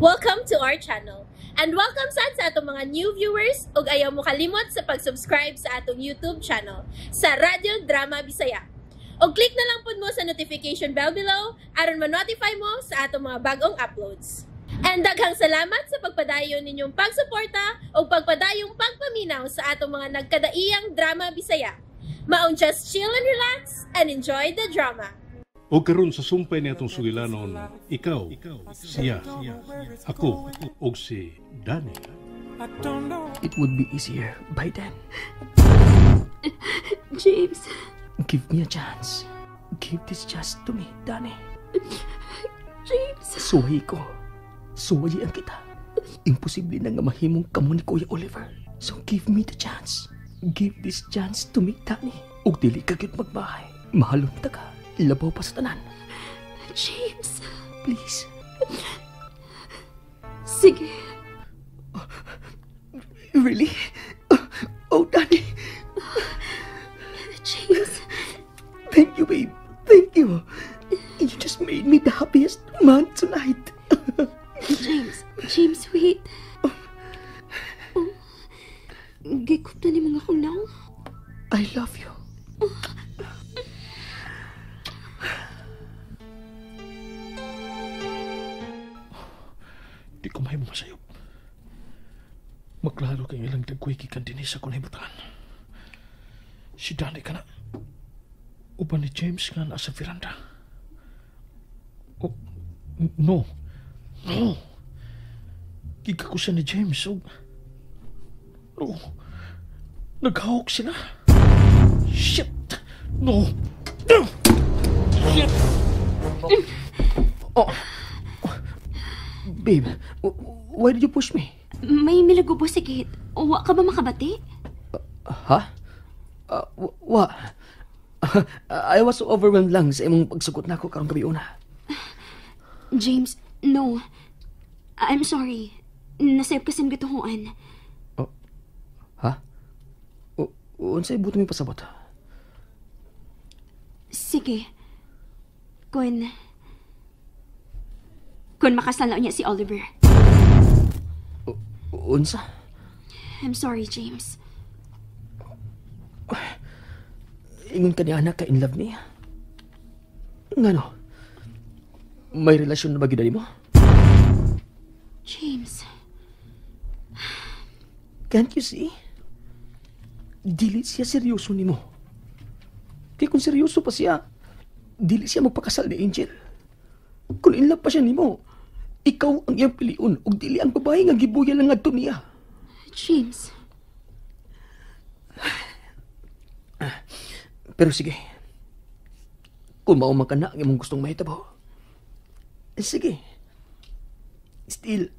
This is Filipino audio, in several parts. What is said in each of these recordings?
Welcome to our channel. And welcome sa atong mga new viewers ug ayaw mo kalimot sa pag-subscribe sa atong YouTube channel sa Radio Drama Bisaya. O click na lang pud mo sa notification bell below aron ma-notify mo sa atong mga bagong uploads. And daghang salamat sa pagpadayon ninyong pagsuporta o pagpadayong pagpaminaw sa atong mga nagkadaiyang Drama Bisaya. Maong just chill and relax and enjoy the drama. O karon sa sumpay ni atong sugilanon, ikaw, siya, ako, o si Danny. It would be easier by then. James. Give me a chance. Give this chance to me, Danny. James. Suwayi ko. Suwayian kita. Imposible na nga mahimong kamo ni Kuya Oliver. So give me the chance. Give this chance to me, Danny. Ug dili ka gyud magbahay. Mahalon ta ka. Labaw pa sa tanan. James. Please. Sige. Really? Oh, Danny. James. Thank you, babe. Thank you. You just made me the happiest man tonight. James, wait. Gikop na ni mga kunaw. I love you. Di ko may masayop. Maklaro kang ilang dagway kikan din sa kunaybutan. Si Danny ka na. Uban ni James nga nasa veranda. Oh, no. No. Giga ko siya ni James. Oh. No. Naghawak sila. Shit. No. No. Shit. Oh. Babe, why did you push me? May milagubo sigit. Wa ka ba makabati? Ha? Wa. I was so overwhelmed lang sa imong pagsugot na ako karong gabi una. James, no. I'm sorry. Nasayop kasin gituhuan. Ha? Unsay buto mi pasabot? Sige. Kung makasalaw niya si Oliver. Unsa? I'm sorry, James. Ingon ka ni anak ka in love niya? Ngano? May relasyon na ba gina mo? James. Can't you see? Dili siya seryoso ni mo. Kaya kung seryoso pa siya, dili siya magpakasal ni Angel. Kung in love pa siya ni mo, ikaw ang iyang piliun ug dili ang babae nga gibuya lang ngadto niya. James. Pero sige. Kung mao man ka na ang imong gustong mahitabo. Sige. Still,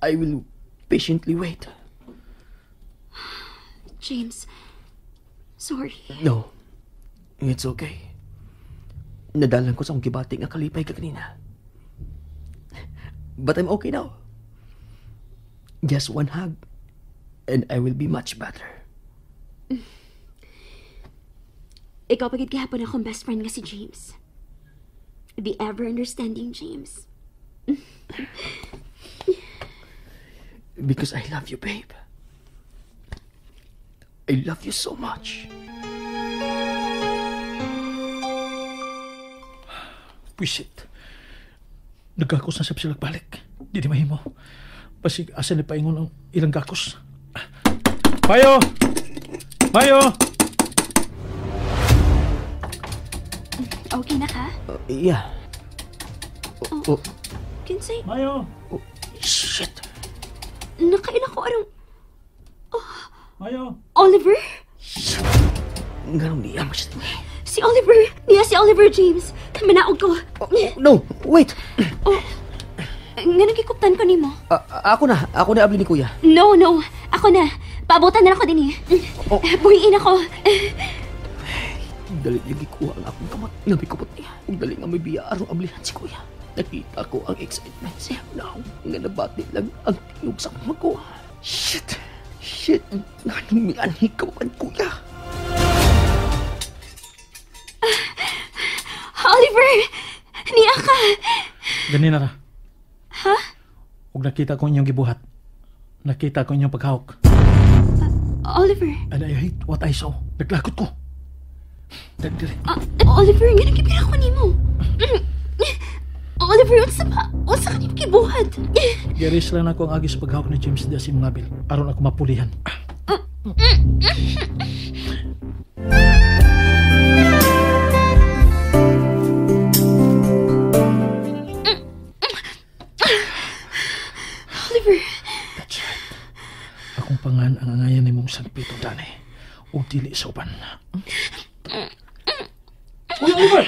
I will patiently wait. James. Sorry. No. It's okay. Nadalan ko sa akong kibati nga kalipay ka kanina. But I'm okay now. Just one hug, and I will be much better. Ikaw pagid kahapon akong best friend nga si James. The ever-understanding James. Because I love you, babe. I love you so much. Puisit. Nagkakos na siya sila balik. Di mahimo. Pasig asa ni paingon ang ilang gakos. Mayo! Mayo! Okay na ka? Yeah. Kinsay? Mayo! Shit. Nakaila ko arong... Mayo! Oliver? Ganun niya masyadong. Si Oliver! Niya si Oliver, James. Manaog ko. No, wait. Nga nagkikuptan ko ni mo. Ako na abli ni Kuya. No. Ako na. Paabutan na ako din Buhiin ako. Dali yung ikuha ang akong kamot na may kupot niya. Kung dali nga may biya arong ablihan si Kuya. Nakita ko ang excitement siya now. Nga nabati lang ang tinug sa makuha. Shit. Nanong may anhikaw ang Kuya. Oliver! Niya ka! Ganina ra. Ha? Ug nakita ko inyong gibuhat. Nakita ko inyong paghawak. Oliver. And I hate what I saw. Naglakot ko. Dagdiri. Oliver, nga nagkipira ko ni mo. Oliver, unsa ka niyo kibuhat? Giris lang ako ang agis paghawak ni James Diaz imong abil. Aron ako mapulihan. Oliver. That's right. Akong pangan ang angayan ni mong Sanpito, Dani. O dili sa uban. Uy, Oliver!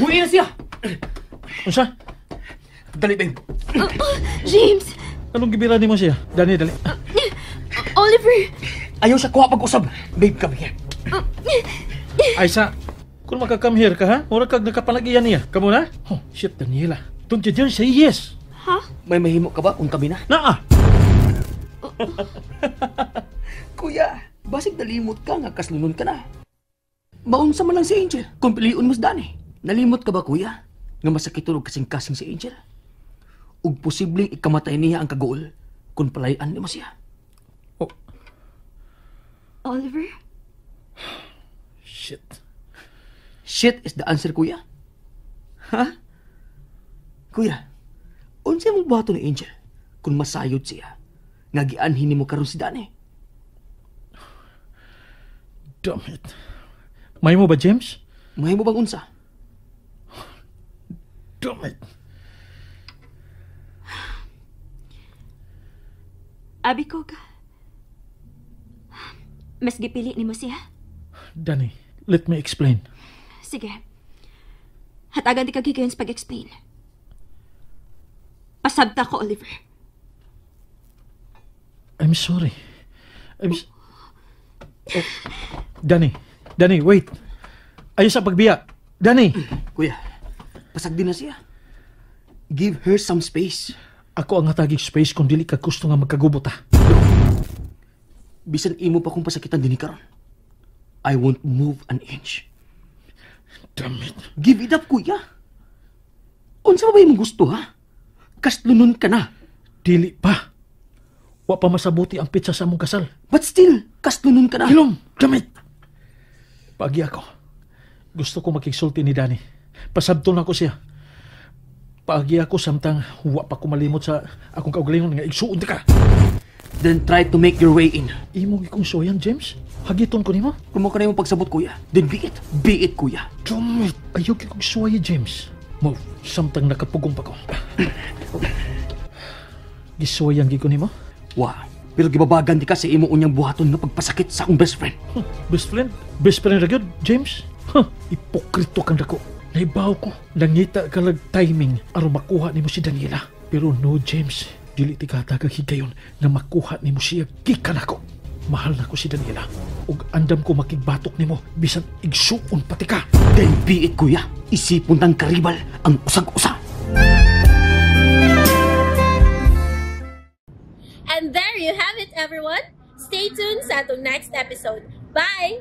Buwi na siya! Unsa? Dali, babe. James. Anong gibira ni mo siya? Dani, dali. Oliver. Ayaw siya kuha pag-usab. Babe, come here. Aysa, kung makakam here ka ha? Mura kag nakapalagiyan niya. Kamu na? Oh, shit, Daniela. Don't you dare say yes. Ha? May mahimo ka ba kung kami na? Naa! Kuya, basig nalimot ka nga kaslunon ka na. Maunsa man lang si Angel kung piliun mas Dani. Nalimot ka ba, kuya? Nga masakit tulog kasing-kasing si Angel. Ug posibleng ikamatay niya ang kagool kung palayan ni mo siya. Oh, Oliver? shit. Shit is the answer, kuya. Ha? Kuya, unsa mong buhato ni Angel kung masayod siya nga gianhin nimo karon si Dani? Damn it. May mo ba, James? May mo bang unsa? Damn it. Abi ko ka. Mas gipili ni mo siya? Danny, let me explain. Sige. Hatagan di kagigayon sa pag-explain. Pasabta ko, Oliver. I'm sorry. Oh, Danny, wait. Ayos sa pagbiya. Danny! Kuya, pasag din na siya. Give her some space. Ako ang hatagig space kung dili ka gusto nga magkagubot ha. Bisan imo pa kung pasakitan din ni karon. I won't move an inch. Damn it. Give it up, kuya. Unsa ba imong gusto, ha? Kaslunon ka na. Dili pa. Wa pa masabuti ang pitsa sa among kasal. But still, kaslunon ka na. Hilom, damn it. Pagi ako. Gusto ko makigsulti ni Danny. Pasabton ako siya. Pagi ako samtang wa pa ko malimot sa akong kaugalingon nga igsuon ka. Then try to make your way in. Imong ikong soyan, James? Hagiton ko nimo? Kung mo ka na yung pagsabot, kuya, then be it. Be it, kuya. Damn it. Ayaw kikong suwaya, James. Mo, samtang nakapugong pa ko. Gisuwayang giko nimo? Wow. Pero gibabagan di ka sa imo unyang buhaton nga pagpasakit sa akong best friend. Huh, best friend? Best friend ra gyud, James? Huh, ipokrito kang dako. Naibaw ko, nangita ka lag timing aron makuha nimo si Daniela. Pero no, James, dili ti katagag higayon nga makuha nimo siya gikan ako. Mahal na ko si Daniela. Ug andam ko makigbatok nimo bisan igsuon pati ka. Then be it, kuya. Isipon ng karibal ang usag-usa. And there you have it, everyone. Stay tuned sa atong next episode. Bye!